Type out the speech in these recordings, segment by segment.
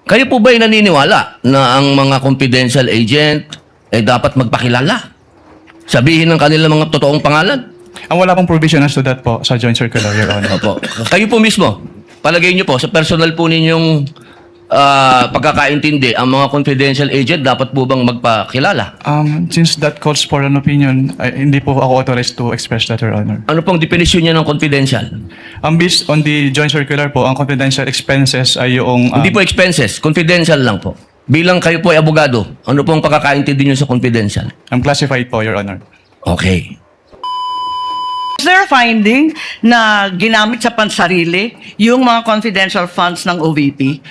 Kayo po ba'y naniniwala na ang mga confidential agent ay dapat magpakilala? Sabihin ng kanilang mga totoong pangalan? Ang wala pong provision as to that po sa Joint Circular, Your Honor. Opo. Kayo po mismo, palagay niyo po, sa personal po ninyong pagkakaintindi, ang mga confidential agent dapat po bang magpakilala? Since that calls for an opinion, hindi po ako authorized to express that, Your Honor. Ano pong definisyon niya ng confidential? Based on the Joint Circular po, ang confidential expenses ay yung... Hindi po expenses, confidential lang po. Bilang kayo po ay abogado, ano pong pagkakaintindi niyo sa confidential? classified po, Your Honor. Okay. Is there a finding na ginamit sa pansarili yung mga confidential funds ng OVP?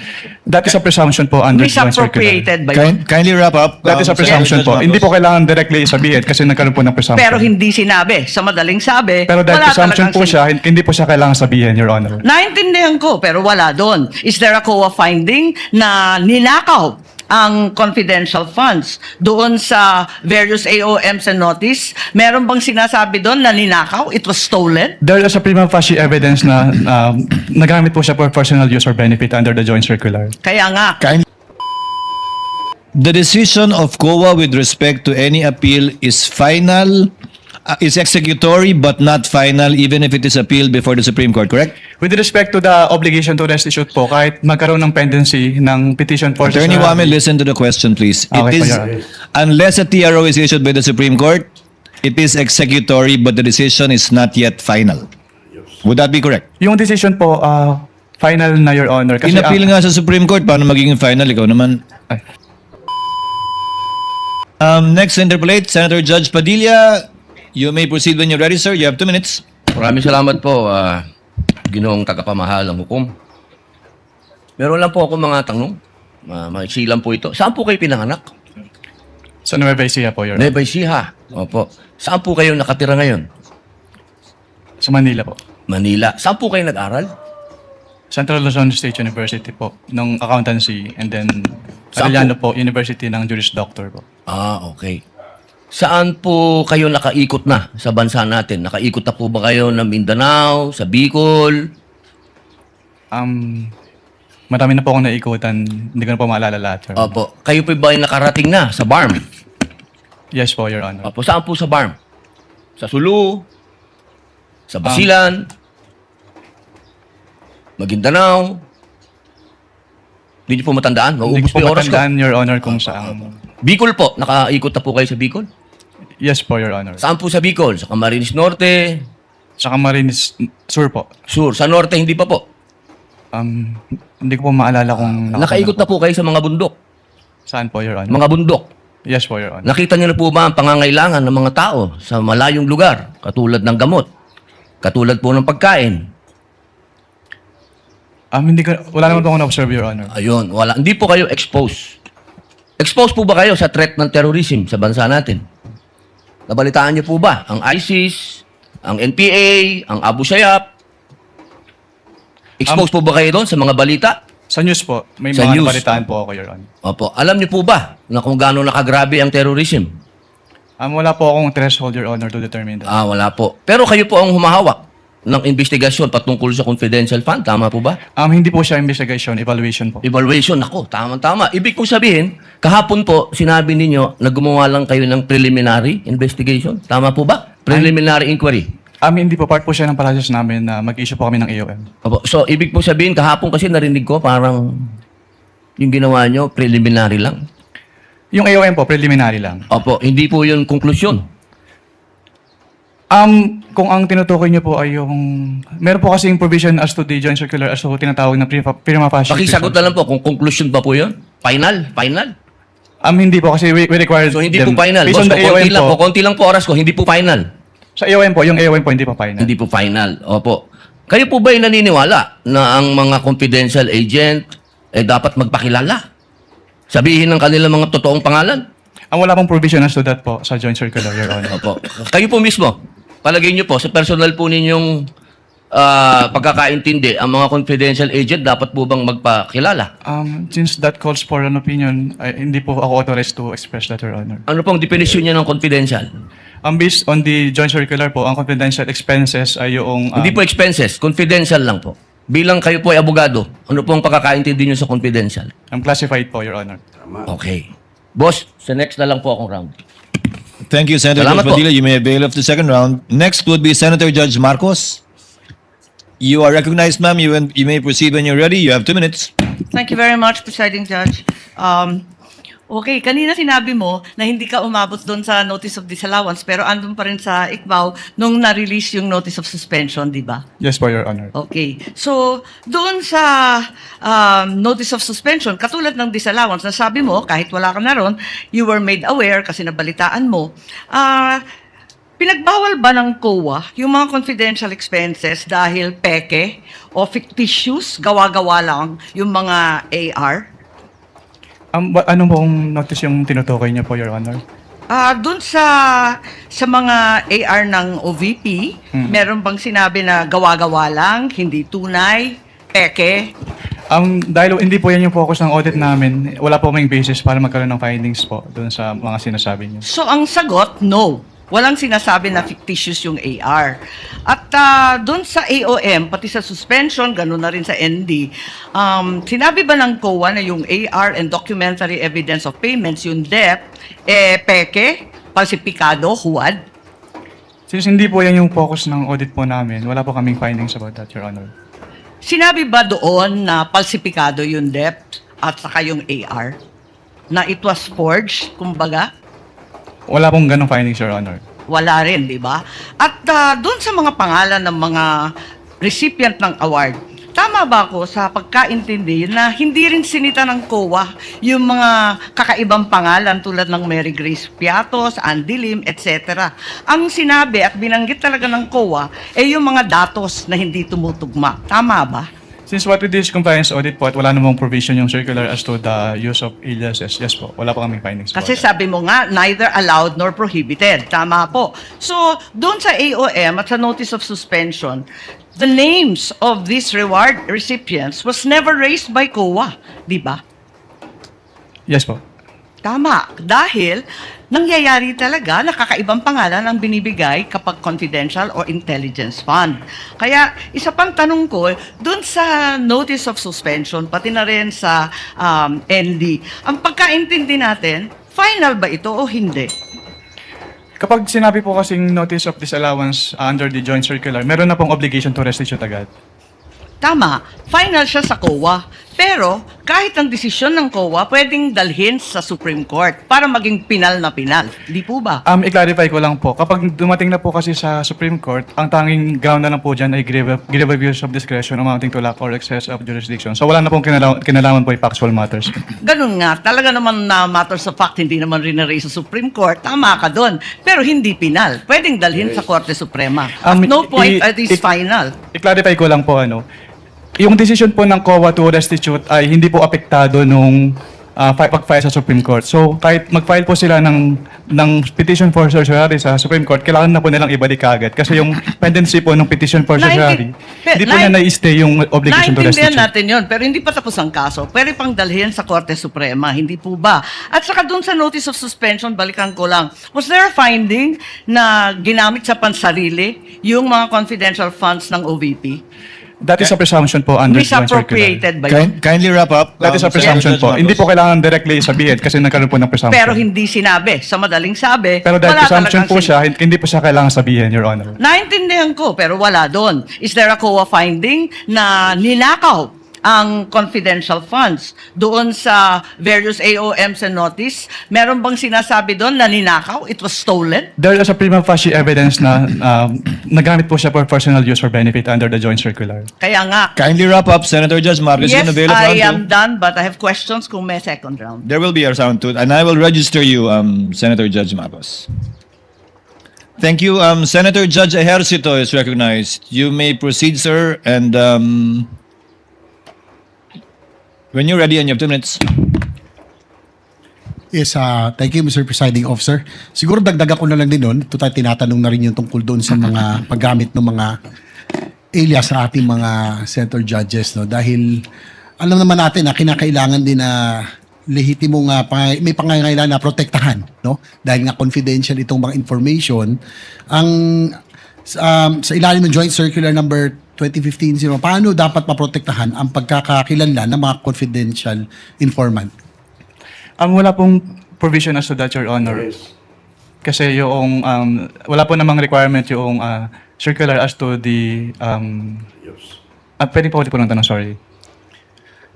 That is a presumption po under Joint Circular. Misappropriated ba yun? Kindly wrap up. That is a presumption po. Hindi po kailangan directly sabihin kasi nagkaroon po ng presumption. Pero hindi sinabi. Sa madaling sabi, Pero dahil wala presumption talagang po siya, hindi po siya kailangan sabihin, Your Honor. Naintindihan ko, pero wala doon. Is there a COA finding na ninakaw ang confidential funds doon sa various AOMs and notice? Meron bang sinasabi doon na ninakaw? It was stolen? There is a prima facie evidence na nagamit po siya for personal use or benefit under the Joint Circular. Kaya nga, The decision of COA with respect to any appeal is final, is executory but not final even if it is appealed before the Supreme Court, correct? With respect to the obligation to restitute po, kahit magkaroon ng pendency ng petition for... Attorney Wame, listen to the question, please. Okay, It is, Your Honor. unless a TRO is issued by the Supreme Court, it is executory but the decision is not yet final. Would that be correct? Yung decision po, final na, Your Honor. Kasi, Inappeal nga sa Supreme Court, paano magiging final? Ikaw naman. Ay. Next to interpolate, Senator Judge Padilla. You may proceed when you're ready, sir. You have 2 minutes. Maraming salamat po, Ginoong tagapamahalang hukom. Meron lang po ako mga tanong. Maiksi lang po ito. Saan po kayo pinanganak? Sa Nueva Ecija po, Your Honor. Nueva Ecija. Opo. Saan po kayo nakatira ngayon? Sa Manila po. Manila. Saan po kayo nag-aral? Central Luzon State University po, ng accountancy, and then Saan Arellano po, University ng Juris Doctor po. Okay. Saan po kayo nakaikot na sa bansa natin? Nakaikot na po ba kayo ng Mindanao, sa Bicol? Marami na po akong naikutan, hindi ko na po maalala lahat, Your Honor. Opo. Kayo po ba ay nakarating na sa BARM? Yes po, Your Honor. Opo. Saan po sa BARM? Sa Sulu? Sa Basilan? Maguindanao? Hindi niyo po matandaan? Hindi Mauubos ko po po yung oras ko. matandaan, Your Honor, kung saan. Bicol po. Nakaikot na po kayo sa Bicol? Yes po, Your Honor. Saan po sa Bicol? Sa Camarines Norte? Sa Camarines Sur po. Sur? Sa Norte, hindi pa po. Hindi ko po maalala kung... Nakaikot na po kayo sa mga bundok. Saan po, Your Honor? Mga bundok. Yes po, Your Honor. Nakita niyo na po ba ang pangangailangan ng mga tao sa malayong lugar? Katulad ng gamot. Katulad po ng pagkain. Wala naman po akong na-observe, Your Honor. Ayun, wala. Hindi po kayo exposed. Exposed po ba kayo sa threat ng terrorism sa bansa natin? Nabalitaan niyo po ba ang ISIS, ang NPA, ang Abu Sayyaf? Exposed po ba kayo doon sa mga balita? Sa news po, may Sa mga news. nabalitaan po ako, Your Honor. Opo. Alam niyo po ba na kung gaano nakagrabe ang terrorism? Wala po akong threshold, Your Honor, to determine that. Wala po. Pero kayo po ang humahawak ng investigasyon patungkol sa confidential fund. Tama po ba? Hindi po siya investigation, evaluation po. Evaluation. Ako, tama-tama. Ibig kong sabihin, kahapon po, sinabi ninyo na gumawa lang kayo ng preliminary investigation. Tama po ba? Preliminary inquiry. Hindi po, part po siya ng process namin na mag-issue po kami ng AOM. Opo. So, ibig pong sabihin, kahapon kasi narinig ko parang yung ginawa nyo, preliminary lang. Yung AOM po, preliminary lang. Opo, hindi po yun konklusyon. Kung ang tinutukoy niyo po ay yung... Meron po kasing provision as to the Joint Circular as to tinatawag na prima facie. Pakisagot na lang po kung conclusion ba po yun? Final? Final? Hindi po kasi we require So, hindi them. po final. Based Boss, on the AOM po. konti lang po oras ko, hindi po final. Sa AOM po, yung AOM po hindi po final. Hindi po final. Opo. Kayo po ba ay naniniwala na ang mga confidential agent ay dapat magpakilala? Sabihin ng kanilang mga totoong pangalan? Ang wala pong provision as to that po sa Joint Circular, Your Honor. Opo. Kayo po mismo, palagay niyo po, sa personal po ninyong pagkakaintindi, ang mga confidential agent dapat po bang magpakilala? Since that calls for an opinion, hindi po ako authorized to express that, Your Honor. Ano pong definisyon niya ng confidential? Based on the Joint Circular po, ang confidential expenses ay yung... Hindi po expenses, confidential lang po. bilang kayo po ay abogado, ano po ang pagkakaintindi nyo sa confidential? Classified po, Your Honor. Okay. Boss, sa next na lang po akong round. Thank you, Senator Salamat Judge po. Padilla. You may avail of the second round. Next would be Senator Judge Marcos. You are recognized, ma'am. You may proceed when you're ready. You have 2 minutes. Thank you very much, Presiding Judge. Okay, kanina sinabi mo na hindi ka umabot doon sa notice of disallowance pero andun pa rin sa ICBAO nung na-release yung notice of suspension, di ba? Yes po, Your Honor. Okay. So, doon sa notice of suspension, katulad ng disallowance, nasabi mo, kahit wala ka na ron, you were made aware kasi nabalitaan mo, pinagbawal ba ng COA yung mga confidential expenses dahil peke o fictitious, gawa-gawa lang yung mga AR? Ano pong notice yung tinutukoy niyo po, Your Honor? Doon sa mga AR ng OVP, meron bang sinabi na gawa-gawa lang, hindi tunay, peke? Dahil hindi po yan yung focus ng audit namin, wala po may basis para magkaroon ng findings po doon sa mga sinasabi niyo. So ang sagot, no. Walang sinasabi na fictitious yung AR. At doon sa AOM, pati sa suspension, gano'n na rin sa ND, sinabi ba ng COA na yung AR and documentary evidence of payments, yung DEP, peke, falsipikado, huwad? Since hindi po yan yung focus ng audit po namin, wala po kaming findings about that, Your Honor. Sinabi ba doon na falsipikado yung DEP at saka yung AR? Na it was forged, kumbaga? Wala pong ganong findings, Your Honor. Wala rin, di ba? At doon sa mga pangalan ng mga recipient ng award, tama ba ako sa pagkaintindi na hindi rin sinita ng COA yung mga kakaibang pangalan tulad ng Mary Grace Piatos, Andy Lim, etc. Ang sinabi at binanggit talaga ng COA ay yung mga datos na hindi tumutugma. Tama ba? Since what we did is compliance audit po at wala namang provision yung circular as to the use of aliases, yes po, wala po kaming findings po. Kasi sabi mo nga, neither allowed nor prohibited. Tama po. So, doon sa AOM at sa notice of suspension, the names of these reward recipients was never raised by COA. Di ba? Yes po. Tama. Dahil nangyayari talaga na kakaibang pangalan ang binibigay kapag confidential or intelligence fund. Kaya isa pang tanong ko, dun sa notice of suspension, pati na rin sa ND, ang pagkaintindi natin, final ba ito o hindi? Kapag sinabi po kasing notice of disallowance under the joint circular, meron na pong obligation to restitute agad. Tama, final siya sa COA. Pero kahit ang desisyon ng COA, pwedeng dalhin sa Supreme Court para maging pinal na pinal. Di po ba? I-clarify ko lang po, kapag dumating na po kasi sa Supreme Court, ang tanging ground na lang po dyan ay grave abuse of discretion amounting to lack or excess of jurisdiction. So wala na pong kinalaman po yung factual matters. Ganun nga, talaga naman na matters of fact, hindi naman rin na-raise sa Supreme Court. Tama ka doon. Pero hindi pinal. Pwedeng dalhin sa Korte Suprema. At no point at is final. I-clarify ko lang po, yung decision po ng COA to restitute ay hindi po apektado nung pag-file sa Supreme Court. So, kahit mag-file po sila ng petition for certiorari sa Supreme Court, kailangan na po nilang ibalik agad. Kasi yung pendency po ng petition for certiorari, hindi po na na-stay yung obligation to Naintindihan restitute. natin yun, pero hindi pa tapos ang kaso. Pwede pang dalhin sa Korte Suprema, hindi po ba? At saka dun sa notice of suspension, balikan ko lang, was there a finding na ginamit sa pansarili yung mga confidential funds ng OVP? That is a presumption po under joint circular. Misappropriated ba yun? Kindly wrap up. That is a presumption po. Hindi po kailangan directly sabihin kasi nagkaroon po ng presumption. Pero hindi sinabi. Sa madaling sabi, Pero dahil wala presumption talagang po siya, hindi po siya kailangan sabihin, Your Honor. Naintindihan ko, pero wala doon. Is there a COA finding na ninakaw ang confidential funds doon sa various AOMs and notice? Meron bang sinasabi doon na ninakaw? It was stolen? There is a prima facie evidence na nagamit po siya for personal use or benefit under the joint circular. Kaya nga, Kindly wrap up, Senator Judge Marcos. yes, You may avail of I round am two. done, but I have questions kung may second round. There will be a round 2, and I will register you, Senator Judge Marcos. Thank you. Senator Judge Ejercito is recognized. You may proceed, sir, and when you're ready, and you have 2 minutes. Yes, thank you, Mr. Presiding Officer. Siguro dagdagan ko na lang din nun. Ito tayo tinatanong na rin yung tungkol doon sa mga paggamit ng mga alias sa ating mga senator judges. No? Dahil alam naman natin na kinakailangan din na lehitimong may pangangailangan na protektahan. No? Dahil nga confidential itong mga information. Ang sa ilalim ng Joint Circular number 2015, paano dapat maprotektahan ang pagkakakilanlan ng mga confidential informant? Wala pong provision as to that, Your Honor. Kasi yung, wala po namang requirement yung circular as to the, pwede po ulit po ng tanong, sorry.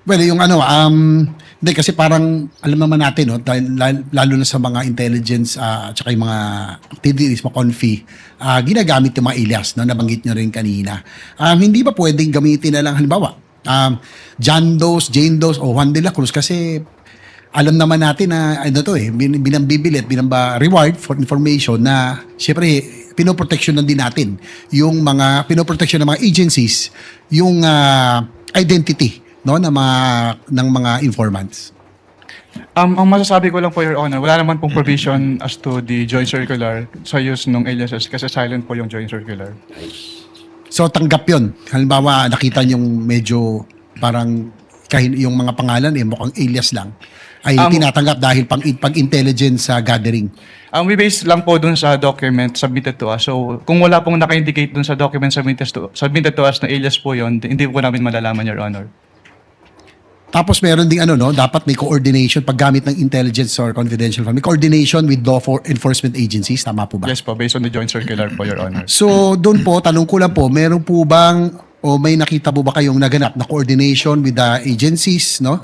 Well, yung hindi kasi parang alam naman natin, no, dahil lalo na sa mga intelligence at saka yung mga activities, mga confi, ginagamit yung mga alias, no, nabanggit nyo rin kanina. Hindi ba pwedeng gamitin na lang, halimbawa, John Does, Jane Does, o Juan de la Cruz kasi alam naman natin na binambibili at reward for information na syempre pinoproteksyon din natin yung mga pinoproteksyon ng mga agencies yung identity, no, ng mga informants. Ang masasabi ko lang po, Your Honor, wala naman pong provision as to the joint circular sa use ng aliases kasi silent po yung joint circular. So tanggap yun. Halimbawa nakita niyong medyo parang yung mga pangalan mukhang alias lang ay tinatanggap dahil pag-intelligence gathering. We base lang po dun sa document submitted to us. So, kung wala pong naka-indicate dun sa document submitted to us na alias po yun, hindi po namin malalaman, Your Honor. Tapos meron ding dapat may coordination paggamit ng intelligence or confidential fund. May coordination with law enforcement agencies, tama po ba? Yes po, based on the joint circular po, Your Honor. So, doon po, tanong ko lang po, meron po bang o may nakita po ba kayong naganap na coordination with the agencies, no?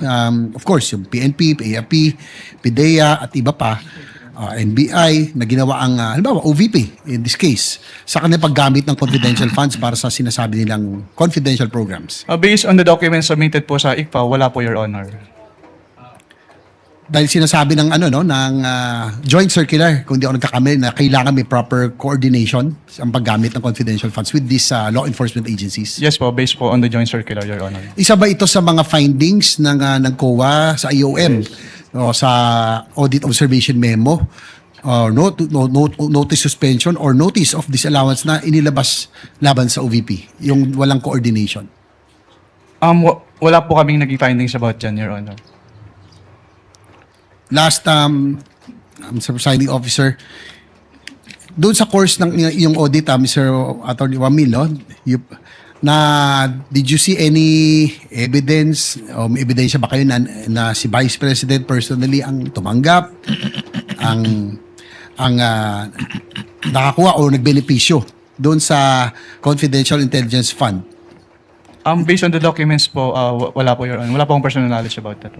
Of course, yung PNP, AFP, PIDEA at iba pa, NBI na ginawa ang halimbawa OVP in this case sa kanilang paggamit ng confidential funds para sa sinasabi nilang confidential programs. Based on the documents submitted po sa ICPA, wala po, Your Honor. Dahil sinasabi ng ng joint circular, kung di ako nagkakamali, na kailangan may proper coordination ang paggamit ng confidential funds with these law enforcement agencies. Yes po, based po on the joint circular, Your Honor. Isa ba ito sa mga findings ng COA sa IOM o sa audit observation memo or notice suspension or notice of disallowance na inilabas laban sa OVP, yung walang coordination? Wala po kaming naging findings about dyan, Your Honor. Last, Mr. Presiding Officer, doon sa course ng yung audit, Mr. Attorney Wamil, no, did you see any evidence o may ebidensya ba kayo na si Vice President personally ang tumanggap, ang nakakuha o nagbenepisyo doon sa Confidential Intelligence Fund? Based on the documents po, wala po, Your Honor. Wala po akong personal knowledge about that.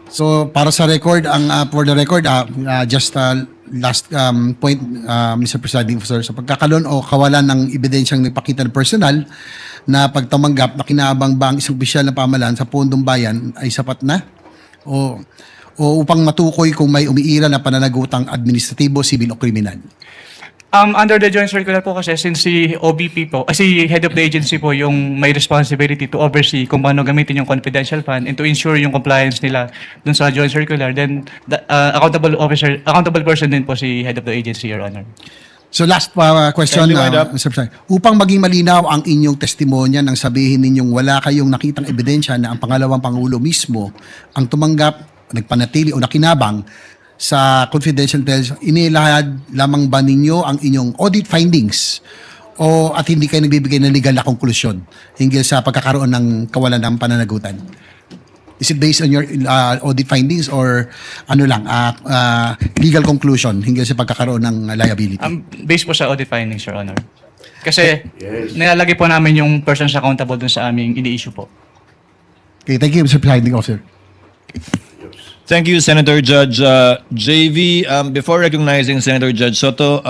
So para sa record, for the record, just last point, Mr. Presiding Officer, sa pagkakaroon o kawalan ng ebidensyang nagpakita ng personal na pagtamanggap na kinabang ba ang isang opisyal na pamahalaan sa pondong bayan ay sapat na? O upang matukoy kung may umiira na pananagutang administratibo, sibil o kriminal? Under the joint circular po kasi, since si OBP po, si head of the agency po yung may responsibility to oversee kung paano gamitin yung confidential fund and to ensure yung compliance nila dun sa joint circular, then the, accountable person din po si head of the agency, Your Honor. So last question, Kindly wind up. Mr. President. Upang maging malinaw ang inyong testimonya nang sabihin ninyong wala kayong nakitang ebidensya na ang pangalawang Pangulo mismo ang tumanggap, nagpanatili o nakinabang sa confidential intelligence, inilahad lamang ba ninyo ang inyong audit findings o at hindi kayo nagbibigay ng legal na konklusyon hinggil sa pagkakaroon ng kawalan ng pananagutan? Is it based on your audit findings or legal conclusion hinggil sa pagkakaroon ng liability? Based po sa audit findings, Your Honor. Kasi nilalagay po namin yung persons accountable dun sa aming ini-issue po. Okay, thank you, Mr. Presiding Officer. Thank you, Senator Judge JV. Before recognizing Senator Judge Soto,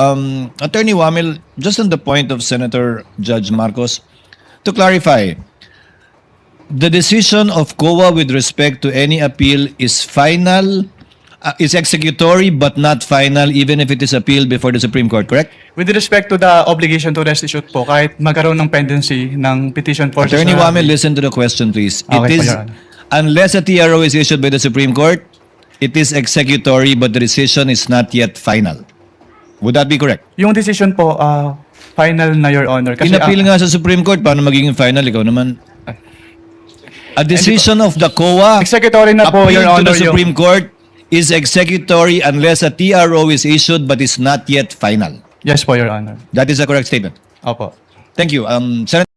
Attorney Wamil, just on the point of Senator Judge Marcos, to clarify, the decision of COA with respect to any appeal is final, is executory but not final even if it is appealed before the Supreme Court, correct? With respect to the obligation to restitute po, kahit magkaroon ng pendency ng petition for Attorney certiorari. Wamil, listen to the question, please. Okay, It is, Your Honor. unless a TRO is issued by the Supreme Court, it is executory but the decision is not yet final. Would that be correct? Yung decision po, final na, Your Honor. Kasi, Inappeal nga sa Supreme Court, paano magiging final? Ikaw naman. A decision of the COA executory na po, Your appealed to Honor. the Supreme Court is executory unless a TRO is issued but is not yet final. Yes po, Your Honor. That is a correct statement. Opo. Thank you. Senator